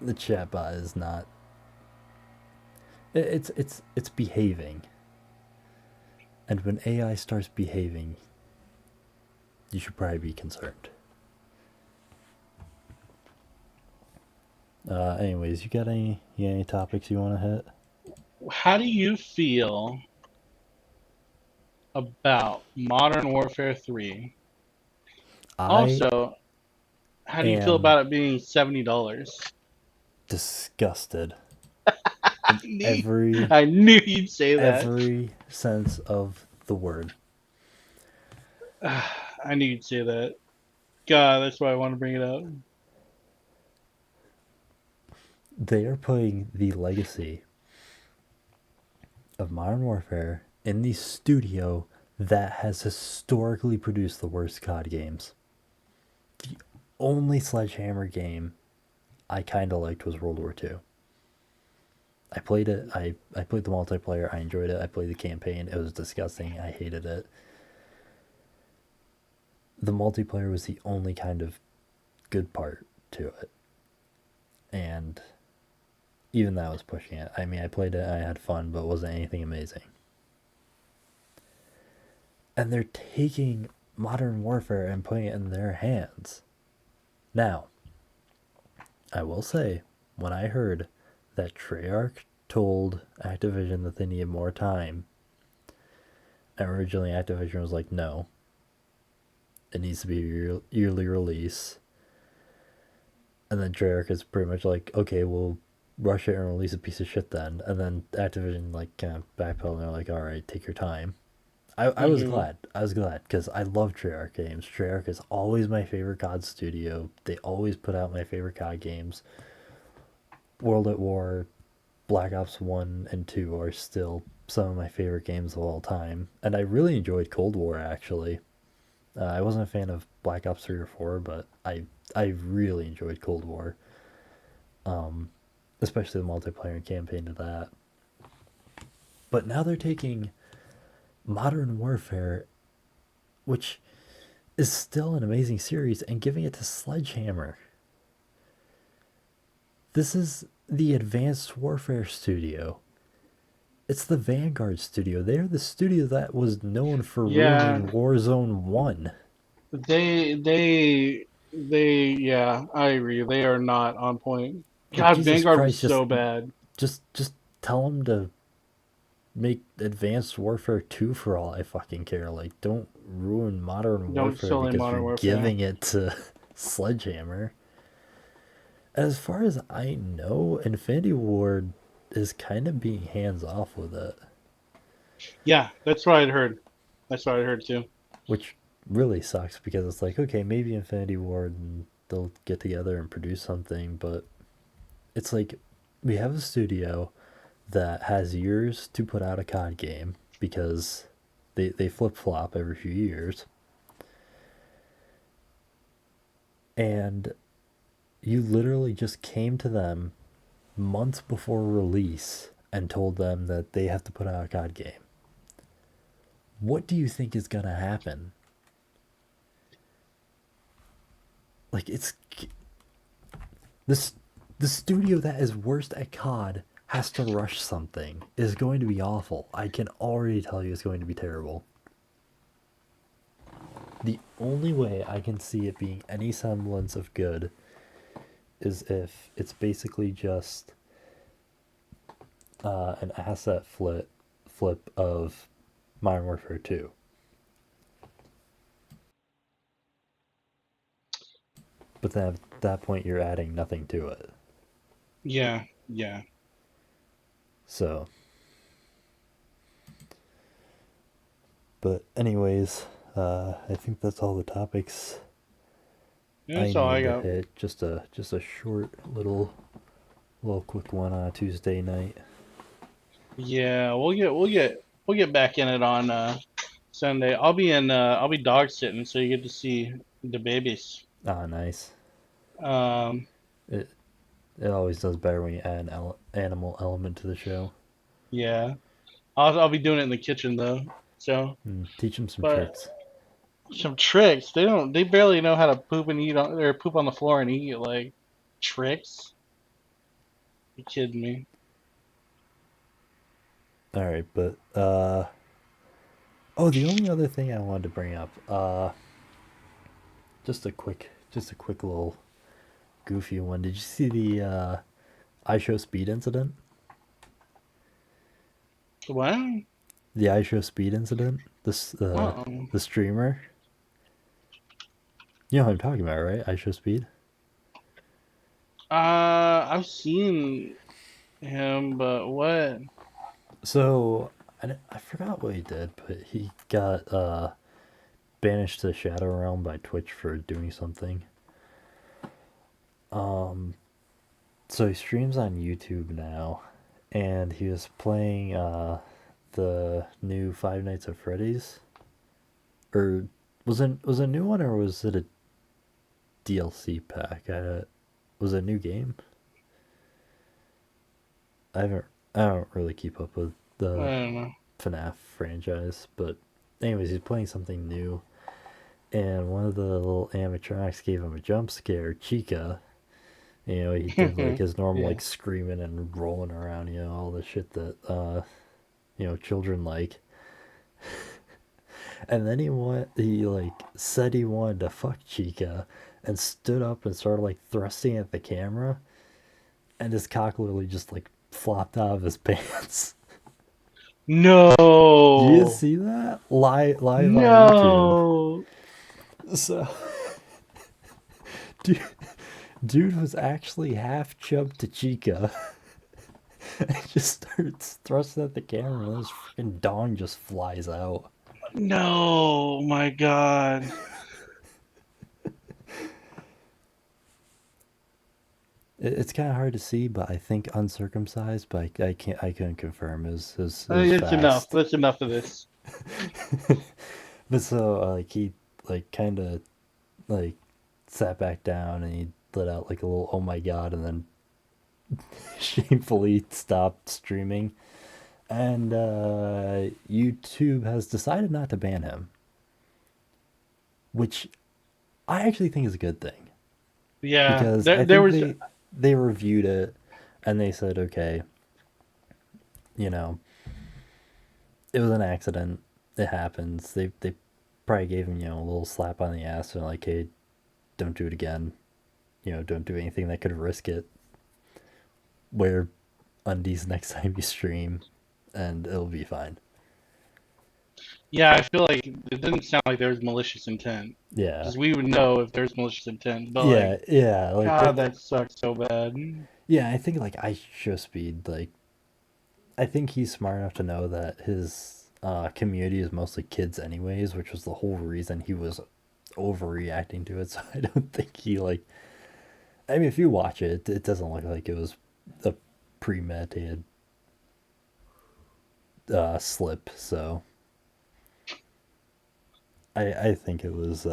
the chatbot is not. It's behaving. And when AI starts behaving, you should probably be concerned. Anyways, you got any topics you want to hit? How do you feel about Modern Warfare 3? I Also, how do you feel am about it being $70? disgusted I in knew, I knew you'd say that. every sense of the word. I knew you'd say that. God, that's why I want to bring it up. They are putting the legacy of Modern Warfare in the studio that has historically produced the worst COD games. The only Sledgehammer game I kind of liked was World War II. I played it. I played the multiplayer. I enjoyed it. I played the campaign. It was disgusting. I hated it. The multiplayer was the only kind of good part to it. And even that was pushing it. I mean, I played it. I had fun, but it wasn't anything amazing. And they're taking Modern Warfare and putting it in their hands. Now, I will say, when I heard that Treyarch told Activision that they needed more time, and originally Activision was like, no, it needs to be a yearly release. And then Treyarch is pretty much like, okay, we'll rush it and release a piece of shit then. And then Activision like kind of backpedaled and they're like, all right, take your time. I was Hmm. glad. I was glad because I love Treyarch games. Treyarch is always my favorite COD studio. They always put out my favorite COD games. World at War, Black Ops 1 and 2 are still some of my favorite games of all time. And I really enjoyed Cold War actually. I wasn't a fan of Black Ops 3 or 4, but I really enjoyed Cold War. Especially the multiplayer and campaign to that. But now they're taking Modern Warfare, which is still an amazing series, and giving it to Sledgehammer. This is the Advanced Warfare studio. It's the Vanguard studio. They're the studio that was known for Yeah, ruining Warzone 1. yeah, I agree. They are not on point. Like God, Jesus Vanguard was Christ, so bad. just tell them to make Advanced Warfare 2 for all I fucking care. Like, don't ruin Modern Don't Warfare sell in because Modern you're Warfare. giving it to Sledgehammer. As far as I know, Infinity Ward is kind of being hands off with it, Yeah, that's what I'd heard. That's what I heard too. which really sucks because it's like, okay, maybe Infinity Ward and they'll get together and produce something, but it's like we have a studio that has years to put out a COD game because They flip flop every few years, and you literally just came to them months before release and told them that they have to put out a COD game. What do you think is gonna happen? Like it's this the studio that is worst at COD has to rush something. Is going to be awful. I can already tell you it's going to be terrible. The only way I can see it being any semblance of good is if it's basically just an asset flip of Modern Warfare 2. But then at that point, you're adding nothing to it. Yeah, yeah. So, but anyways, I think that's all the topics I That's all I needed to got. hit. Just a short little quick one on a Tuesday night. Yeah, we'll get back in it on Sunday. I'll be dog sitting, so you get to see the babies. Ah, nice. Um, It it always does better when you add an animal element to the show. yeah. I'll be doing it in the kitchen though. So, Teach them some but tricks. some tricks. They barely know how to poop and eat on or poop on the floor and eat like tricks. You kidding me? All right, but oh, the only other thing I wanted to bring up, just a quick little goofy one. Did you see the iShow Speed incident? What? The iShow Speed incident? This Uh-uh. the streamer. You know what I'm talking about, right? iShow Speed. I've seen him, but what? So I forgot what he did, but he got banished to the Shadow Realm by Twitch for doing something. Um, so he streams on YouTube now, and he was playing the new Five Nights at Freddy's, or was it a new one or was it a DLC pack? Was it a new game? I haven't I don't really keep up with I the don't know. FNAF franchise, but anyways, he's playing something new, and one of the little animatronics gave him a jump scare, Chica. You know, he did like his normal Yeah. like screaming and rolling around, you know, all the shit that children like. And then he like said he wanted to fuck Chica and stood up and started like thrusting at the camera, and his cock literally just like flopped out of his pants. Did you No. see that? Live on YouTube. No. So dude, dude was actually half chubbed to Chica and just starts thrusting at the camera and his freaking dong just flies out. No. My God. It's kind of hard to see, but I think uncircumcised, but I couldn't confirm is That's enough. fast. That's enough of this. But so like he like kind of like sat back down and he let out like a little oh my god and then shamefully stopped streaming. And YouTube has decided not to ban him, which I actually think is a good thing Yeah. because There, I there think was. they reviewed it and they said okay, you know, it was an accident. It happens. They probably gave him, you know, a little slap on the ass and like, hey, don't do it again. You know, don't do anything that could risk it. Wear undies next time you stream, and it'll be fine. Yeah, I feel like it didn't sound like there was malicious intent. Yeah, Because we would know if there's malicious intent. But like, yeah. Like God, that. that sucks so bad. Yeah, I think like I show speed. Like I think he's smart enough to know that his community is mostly kids, anyways, which was the whole reason he was overreacting to it. So I don't think he like. I mean, if you watch it, it doesn't look like it was a premeditated slip. So I think it was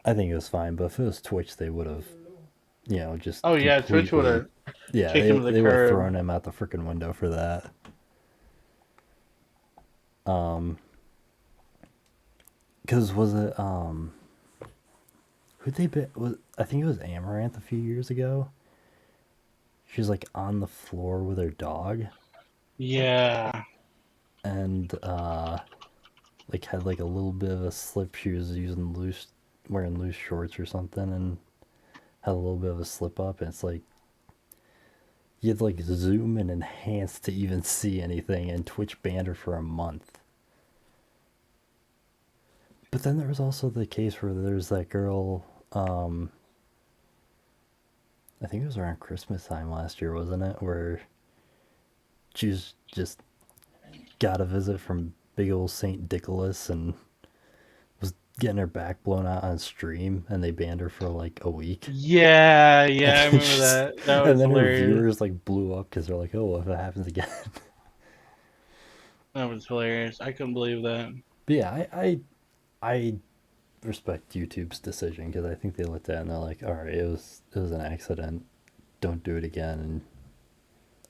I think it was fine, but if it was Twitch, they would have, just Oh yeah, Twitch would completely, have yeah, kicked him to the they would have curb. thrown him out the freaking window for that. Um, because was it who they bit was I think it was Amaranth a few years ago. She was like on the floor with her dog Yeah. and like had like a little bit of a slip. She was using loose wearing loose shorts or something and had a little bit of a slip up and it's like you had to like zoom and enhance to even see anything and Twitch banned her for a month. But then there was also the case where there's that girl, I think it was around Christmas time last year, wasn't it? Where she's just got a visit from big old Saint Nicholas and was getting her back blown out on stream and they banned her for like a week. Yeah, And yeah, I then, remember that. That and was then her hilarious. viewers like blew up because they're like, oh, if it happens again. That was hilarious. I couldn't believe that. But yeah, I respect YouTube's decision because I think they looked at it and they're like, all right, it was an accident. Don't do it again. And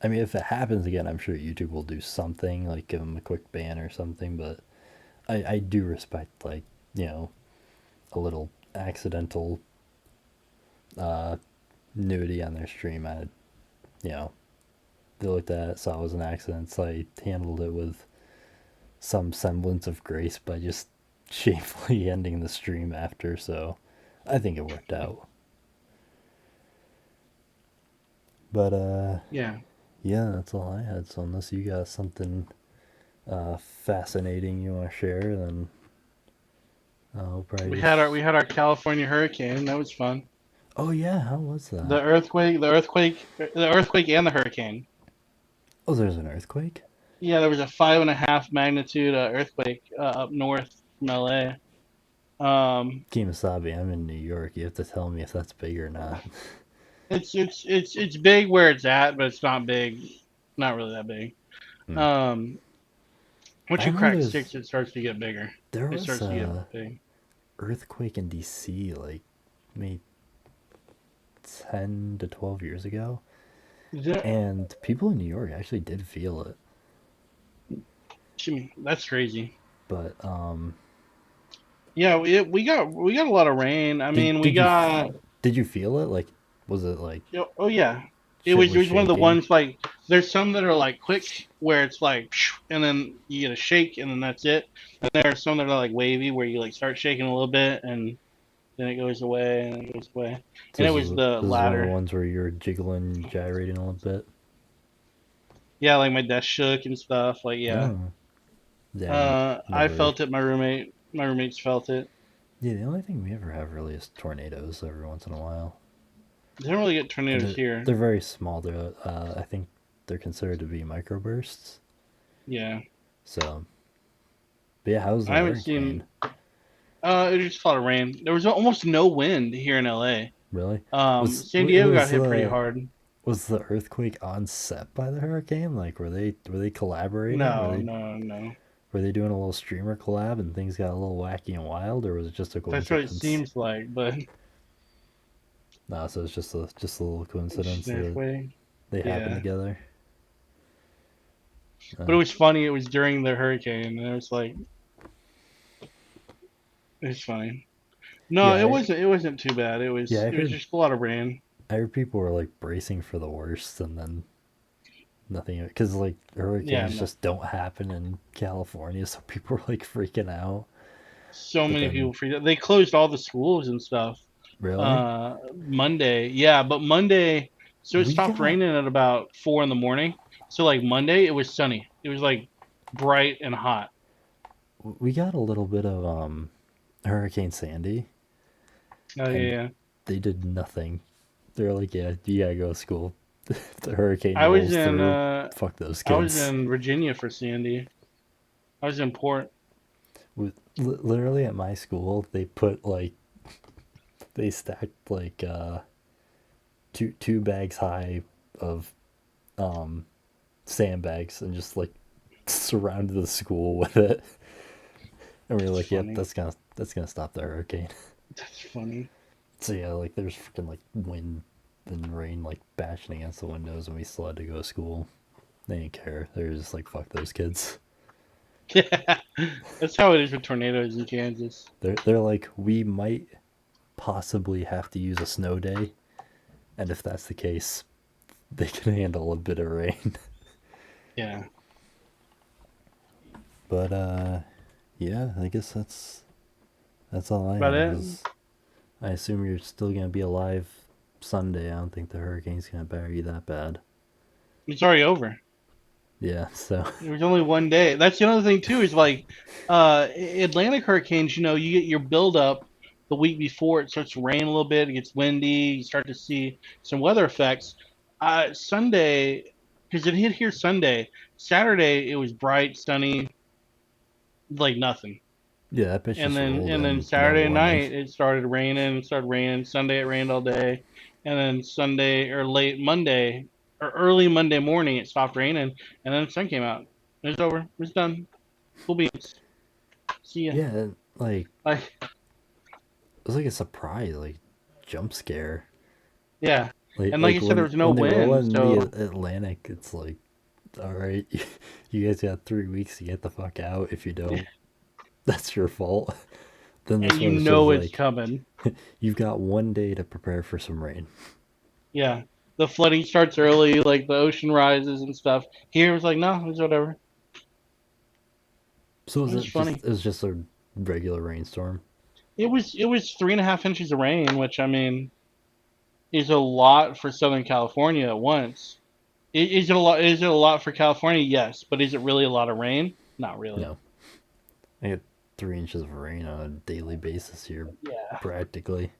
I mean, if it happens again, I'm sure YouTube will do something, like give them a quick ban or something. But I do respect, like, a little accidental uh, nudity on their stream. You know, they looked at it, saw it was an accident, so I handled it with some semblance of grace by just shamefully ending the stream after. So I think it worked out. But Yeah. yeah, that's all I had. So unless you got something fascinating you want to share, then I'll probably We just. had our California hurricane. That was fun. Oh yeah, how was that? The earthquake and the hurricane. Oh, there's an earthquake. Yeah, there was a 5.5 magnitude earthquake up north from LA. Kemosabe, I'm in New York. You have to tell me if that's big or not. It's big where it's at, but it's not big. Not really that big. Hmm. Um, Once I you know crack six, it starts to get bigger. there It was starts to get a big. earthquake in DC like maybe 10 to 12 years ago, Yeah, and people in New York actually did feel it. that's crazy. But Yeah, we got a lot of rain. I did mean, we did you got. did you feel it? Like, was it like Oh yeah, it shit was it was was one of the shaking? ones like there's some that are like quick where it's like and then you get a shake and then that's it. And there are some that are like wavy where you like start shaking a little bit and then it goes away and it goes away. So And it was the this is one of the latter. ones where you're jiggling, gyrating a little bit. Yeah, like my desk shook and stuff. Like yeah. Oh, yeah, I never. felt it. My roommates felt it. Yeah, the only thing we ever have really is tornadoes every once in a while, They don't really get and tornadoes here. they're very small. They're I think they're considered to be microbursts. Yeah, So, but yeah, how's the I haven't hurricane? seen. It was just a lot of rain. There was almost no wind here in LA. Really? San Diego got Was hit pretty hard. the earthquake on set by the hurricane? Like, were they collaborating? No, no, no. Were they doing a little streamer collab and things got a little wacky and wild, or was it just a That's what it coincidence? seems like, but No, so it's just a little it's just coincidence an that earthquake. they happened Yeah, together. but it Uh, was funny. It was during the hurricane, and it was like it's funny. No, yeah, it wasn't too bad. It yeah, was I it was heard just a lot of rain. I heard people were like bracing for the worst, and then nothing because like Yeah, hurricanes no. just don't happen in California, so people were like freaking out. So But many then, people freaked out. They closed all the schools and stuff. really, Monday, yeah, but Monday, so it we stopped got raining at about 4 in the morning. So like Monday, it was sunny. It was like bright and hot. we got a little bit of Hurricane Sandy, Oh yeah, and yeah. they did nothing. They're like, yeah, you gotta go to school. The hurricane I was rolls in through. uh, Fuck those I was kids. in Virginia for Sandy. I was in Port. Literally at my school, they put like they stacked like two bags high of um sandbags and just like surrounded the school with it. And we That's were like, "Yep, funny. that's gonna stop the hurricane." That's funny. So yeah, like there's freaking like wind and rain like bashing against the windows, and we still had to go to school. They didn't care. They were just like, "Fuck those kids." Yeah, that's how it is with tornadoes in Kansas. They're like, "We might possibly have to use a snow day, and if that's the case, they can handle a bit of rain." Yeah. But yeah, I guess that's all I About have. it. Is I assume you're still gonna be alive Sunday. I don't think the hurricane's gonna bury you that bad. It's already over. Yeah, so There was only one day. That's the other thing too. Is like Atlantic hurricanes. You know, you get your buildup the week before. It starts to rain a little bit. It gets windy. You start to see some weather effects. Sunday, because it hit here Sunday. Saturday, it was bright, sunny, like nothing. yeah, that bitch And just then rolled and then in, no Saturday warning. night it started raining. It started raining. Sunday it rained all day, and then Sunday or late Monday or early Monday morning it stopped raining, and then the sun came out. It was over. It was done. Cool beans. See ya. Yeah, like Like it was like a surprise, like jump scare. yeah, and like Like you said, there was no when they roll wind, in the so Atlantic, it's like, all right, you guys got 3 weeks to get the fuck out. If you don't, that's your fault. Then and this you one is just know it's like, coming. you've got one day to prepare for some rain. Yeah, the flooding starts early, like the ocean rises and stuff. Here it was like no, it's whatever. So It was funny. it was just a regular rainstorm? It was 3.5 inches of rain, which I mean is a lot for Southern California at once. Is it a lot? Is it a lot for California? Yes, but is it really a lot of rain? Not really. No, I get 3 inches of rain on a daily basis here, Yeah. practically.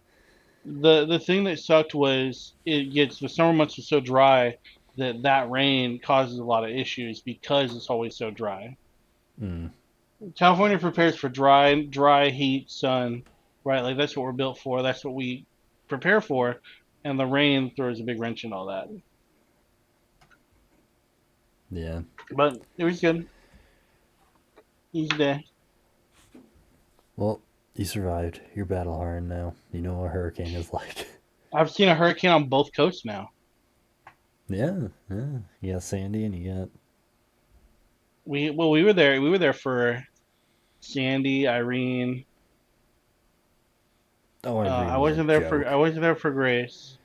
The thing that sucked was it gets the summer months are so dry that that rain causes a lot of issues because it's always so dry. Mm, California prepares for dry heat, sun, right? Like that's what we're built for. That's what we prepare for, and the rain throws a big wrench in all that. yeah. But it was good. Easy day. Well, you survived. You're battle hardened now. You know what a hurricane is like. I've seen a hurricane on both coasts now. Yeah, yeah. You got Sandy and you got. We were there. We were there for Sandy, Irene. Oh, I Irene was a wasn't there for joke. I wasn't there for Grace.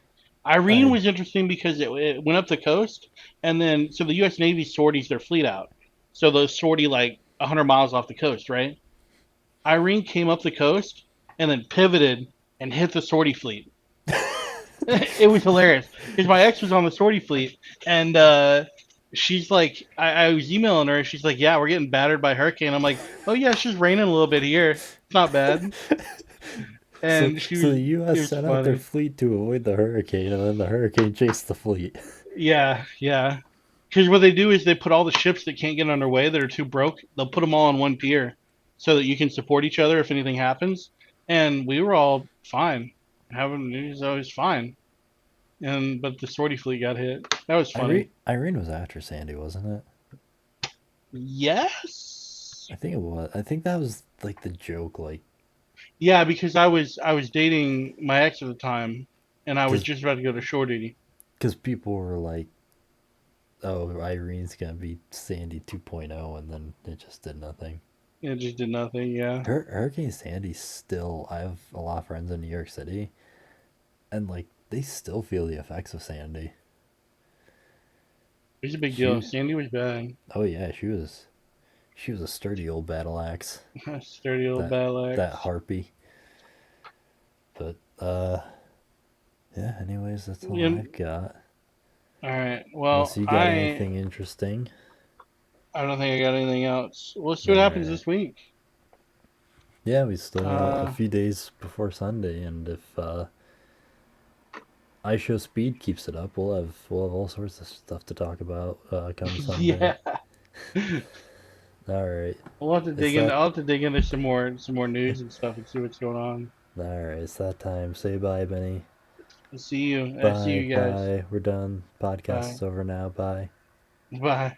Irene I was interesting because it went up the coast, and then so the U.S. Navy sorties their fleet out. So those sortie like 100 miles off the coast, right? Irene came up the coast and then pivoted and hit the sortie fleet. It was hilarious because my ex was on the sortie fleet, and she's like, I was emailing her. She's like, "Yeah, we're getting battered by hurricane." I'm like, "Oh yeah, it's just raining a little bit here. It's not bad." And she So was, the it U.S. was sent out their funny. fleet to avoid the hurricane, and then the hurricane chased the fleet. Yeah, yeah. Because what they do is they put all the ships that can't get underway that are too broke. They'll put them all on one pier, so that you can support each other if anything happens. And we were all fine. Having it was always fine. And but the sortie fleet got hit. That was funny. Irene was after Sandy, wasn't it? Yes. I think it was. I think that was like the joke, like Yeah, because I was dating my ex at the time, and I was because just about to go to shore duty. people were like, "Oh, Irene's gonna be Sandy 2.0," and then it just did nothing. It just did nothing. Yeah, Hurricane Sandy still. I have a lot of friends in New York City, and like they still feel the effects of Sandy. it was a big deal. She, Sandy was bad. oh yeah, she was a sturdy old battle axe. Sturdy old That battle that axe. harpy. But yeah. Anyways, that's all Yeah. I've got. All right. Unless Well, you got anything interesting. I don't think I got anything else. We'll see All what happens right. this week. Yeah, we still got a Uh, few days before Sunday, and if iShow Speed keeps it up, we'll have all sorts of stuff to talk about come Sunday. yeah. All right. We'll have to It's dig into. that. I'll have to dig into some more news and stuff and see what's going on. All right. It's that time. Say bye, Benny. See you. I see Bye. you guys. Bye. We're done. Podcast Bye. is over now. Bye. Bye.